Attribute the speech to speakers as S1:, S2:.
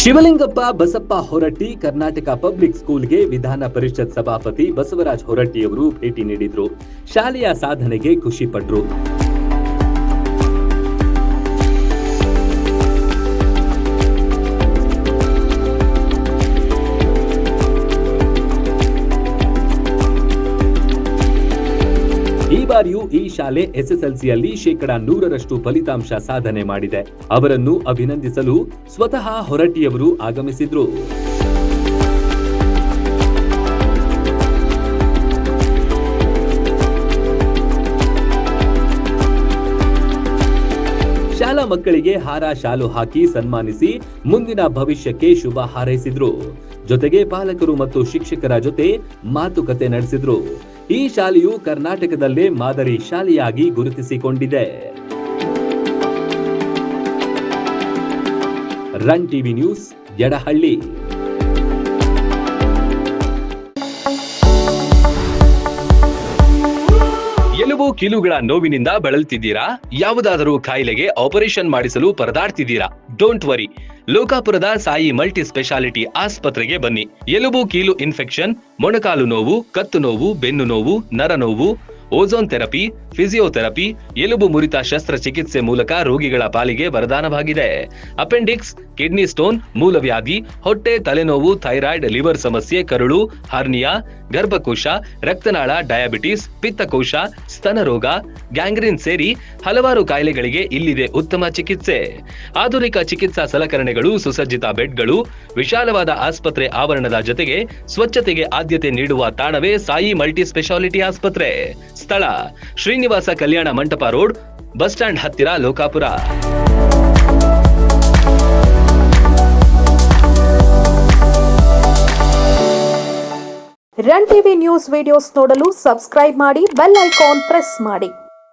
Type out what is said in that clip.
S1: Shivalingappa Basappa Horatti Karnataka public ಸ್ಕೂಲ್ಗೆ ವಿಧಾನ ಪರಿಷತ್ ಸಭಾಪತಿ ಬಸವರಾಜ ಹೊರಟ್ಟಿಯವರು ಭೇಟಿ ನೀಡಿದ್ರು. ಶಾಲೆಯ ಸಾಧನೆಗೆ ಖುಷಿ ಪಟ್ರು. ಈ ಬಾರಿಯೂ ಈ ಶಾಲೆ ಎಸ್ಎಸ್ಎಲ್ಸಿಯಲ್ಲಿ 100% ಫಲಿತಾಂಶ ಸಾಧನೆ ಮಾಡಿದೆ. ಅವರನ್ನು ಅಭಿನಂದಿಸಲು ಸ್ವತಃ ಹೊರಟ್ಟಿಯವರು ಆಗಮಿಸಿದ್ರು. ಶಾಲಾ ಮಕ್ಕಳಿಗೆ ಹಾರ ಶಾಲು ಹಾಕಿ ಸನ್ಮಾನಿಸಿ ಮುಂದಿನ ಭವಿಷ್ಯಕ್ಕೆ ಶುಭ ಹಾರೈಸಿದ್ರು. ಜೊತೆಗೆ ಪಾಲಕರು ಮತ್ತು ಶಿಕ್ಷಕರ ಜೊತೆ ಮಾತುಕತೆ ನಡೆಸಿದ್ರು. ಈ ಶಾಲೆಯು ಕರ್ನಾಟಕದಲ್ಲೇ ಮಾದರಿ ಶಾಲೆಯಾಗಿ ಗುರುತಿಸಿಕೊಂಡಿದೆ. Run TV news, Yadahalli. ಎಲುಬು ಕೀಲುಗಳ ನೋವಿನಿಂದ ಬಳಲುತ್ತಿದ್ದೀರಾ? ಯಾವುದಾದರೂ ಕಾಯಿಲೆಗೆ ಆಪರೇಷನ್ ಮಾಡಿಸಲು ಪರದಾಡ್ತಿದ್ದೀರಾ? ಡೋಂಟ್ ವರಿ, ಲೋಕಾಪುರದ ಸಾಯಿ ಮಲ್ಟಿ ಸ್ಪೆಷಾಲಿಟಿ ಆಸ್ಪತ್ರೆಗೆ ಬನ್ನಿ. ಎಲುಬು ಕೀಲು ಇನ್ಫೆಕ್ಷನ್, ಮೊಣಕಾಲು ನೋವು, ಕತ್ತು ನೋವು, ಬೆನ್ನು ನೋವು, ನರ ನೋವು, ಓಝೋನ್ ಥೆರಪಿ, ಫಿಸಿಯೋಥೆರಪಿ, ಎಲುಬು ಮುರಿತ ಶಸ್ತ್ರಚಿಕಿತ್ಸೆ ಮೂಲಕ ರೋಗಿಗಳ ಪಾಲಿಗೆ ವರದಾನವಾಗಿದೆ. ಅಪೆಂಡಿಕ್ಸ್, ಕಿಡ್ನಿ ಸ್ಟೋನ್, ಮೂಲವ್ಯಾಧಿ, ಹೊಟ್ಟೆ, ತಲೆನೋವು, ಥೈರಾಯ್ಡ್, ಲಿವರ್ ಸಮಸ್ಯೆ, ಕರುಳು, ಹರ್ನಿಯಾ, ಗರ್ಭಕೋಶ, ರಕ್ತನಾಳ, ಡಯಾಬಿಟಿಸ್, ಪಿತ್ತಕೋಶ, ಸ್ತನರೋಗ, ಗ್ಯಾಂಗ್ರೀನ್ ಸೇರಿ ಹಲವಾರು ಕಾಯಿಲೆಗಳಿಗೆ ಇಲ್ಲಿದೆ ಉತ್ತಮ ಚಿಕಿತ್ಸೆ. ಆಧುನಿಕ ಚಿಕಿತ್ಸಾ ಸಲಕರಣೆಗಳು, ಸುಸಜ್ಜಿತ ಬೆಡ್ಗಳು, ವಿಶಾಲವಾದ ಆಸ್ಪತ್ರೆ ಆವರಣದ ಜೊತೆಗೆ ಸ್ವಚ್ಛತೆಗೆ ಆದ್ಯತೆ ನೀಡುವ ತಾಣವೇ ಸಾಯಿ ಮಲ್ಟಿ ಸ್ಪೆಷಾಲಿಟಿ ಆಸ್ಪತ್ರೆ. ಸ್ಥಳ: Srinivasa Kalyana Mantapa road, bus stand ಹತ್ತಿರ, Lokapur.
S2: Run TV news videos ನೋಡಲು ಸಬ್ಸ್ಕ್ರೈಬ್ ಮಾಡಿ, ಬೆಲ್ ಐಕಾನ್ ಪ್ರೆಸ್ ಮಾಡಿ.